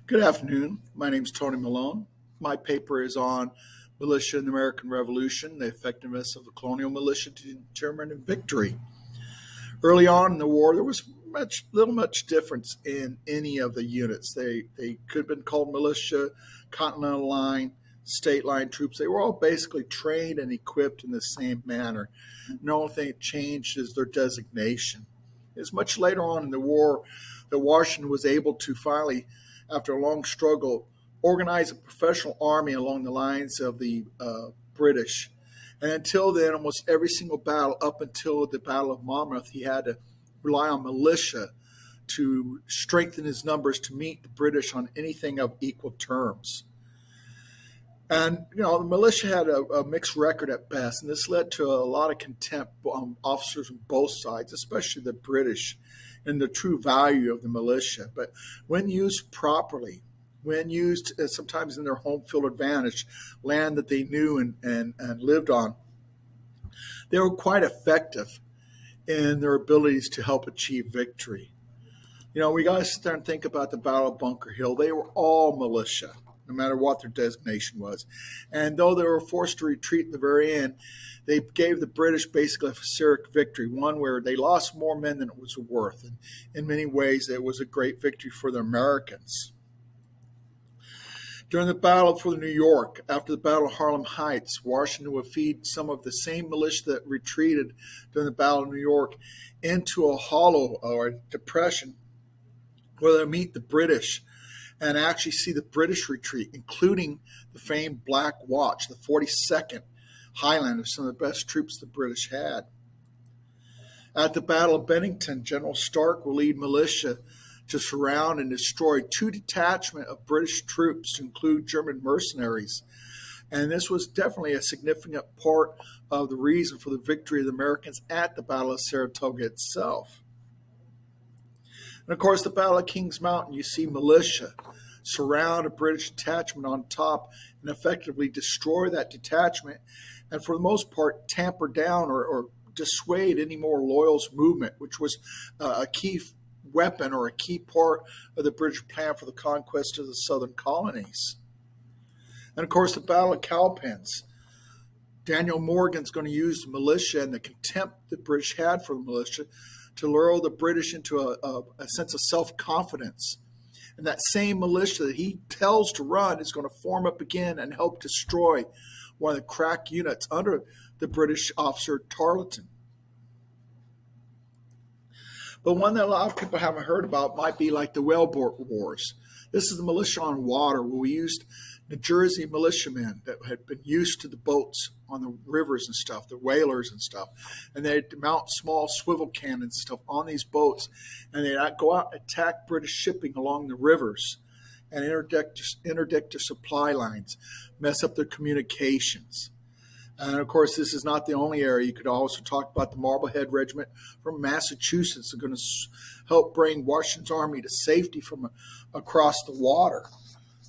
Good afternoon. My name is Tony Malone. My paper is on militia in the American Revolution, the effectiveness of the colonial militia to determine victory. Early on in the war, there was little difference in any of the units. They could have been called militia, Continental Line, State Line troops. They were all basically trained and equipped in the same manner. And the only thing that changed is their designation. It's much later on in the war that Washington was able to finally, after a long struggle, organize a professional army along the lines of the British. And until then, almost every single battle, up until the Battle of Monmouth, he had to rely on militia to strengthen his numbers to meet the British on anything of equal terms. And, the militia had a mixed record at best, and this led to a lot of contempt on officers on both sides, especially the British, and the true value of the militia. But when used properly, when used sometimes in their home field advantage, land that they knew and lived on, they were quite effective in their abilities to help achieve victory. We got to sit there and think about the Battle of Bunker Hill. They were all militia, no matter what their designation was. And though they were forced to retreat in the very end, they gave the British basically a Pyrrhic victory, one where they lost more men than it was worth. And in many ways, it was a great victory for the Americans. During the Battle for New York, after the Battle of Harlem Heights, Washington would feed some of the same militia that retreated during the Battle of New York into a hollow or a depression where they meet the British and actually see the British retreat, including the famed Black Watch, the 42nd Highlanders, some of the best troops the British had. At the Battle of Bennington, General Stark will lead militia to surround and destroy two detachments of British troops to include German mercenaries. And this was definitely a significant part of the reason for the victory of the Americans at the Battle of Saratoga itself. And of course, the Battle of Kings Mountain, you see militia surround a British detachment on top and effectively destroy that detachment, and for the most part, tamper down or dissuade any more loyals movement, which was a key weapon or a key part of the British plan for the conquest of the southern colonies. And of course, the Battle of Cowpens. Daniel Morgan's going to use the militia and the contempt the British had for the militia to lure the British into a sense of self-confidence. And that same militia that he tells to run is going to form up again and help destroy one of the crack units under the British officer Tarleton. But one that a lot of people haven't heard about might be like the Whaleboat Wars. This is the militia on water, where we used New Jersey militiamen that had been used to the boats on the rivers and stuff, the whalers and stuff. And they'd mount small swivel cannons and stuff on these boats, and they'd go out and attack British shipping along the rivers and interdict their supply lines, mess up their communications. And of course, this is not the only area. You could also talk about the Marblehead Regiment from Massachusetts. They're going to help bring Washington's army to safety from across the water.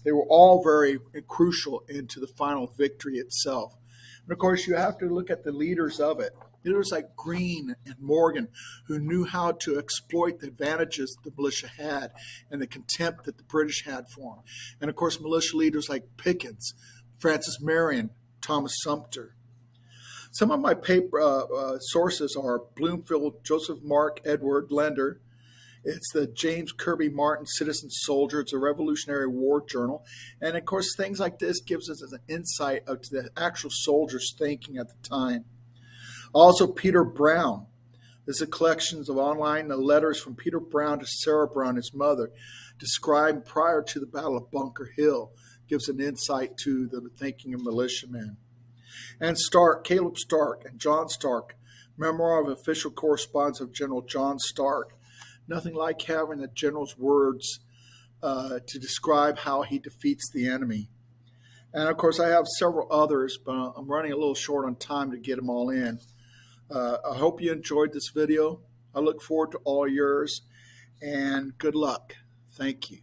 They were all very crucial into the final victory itself. And of course, you have to look at the leaders of it. Leaders like Greene and Morgan, who knew how to exploit the advantages the militia had and the contempt that the British had for them. And of course, militia leaders like Pickens, Francis Marion, Thomas Sumter. Some of my paper sources are Bloomfield, Joseph Mark Edward Lender. It's the James Kirby Martin Citizen Soldier. It's a Revolutionary War journal. And of course, things like this gives us an insight into the actual soldiers' thinking at the time. Also, Peter Brown. This is a collection of online letters from Peter Brown to Sarah Brown, his mother, described prior to the Battle of Bunker Hill. Gives an insight to the thinking of militiamen. And Stark, Caleb Stark and John Stark, memoir of official correspondence of General John Stark. Nothing like having the general's words to describe how he defeats the enemy. And of course, I have several others, but I'm running a little short on time to get them all in. I hope you enjoyed this video. I look forward to all yours, and good luck. Thank you.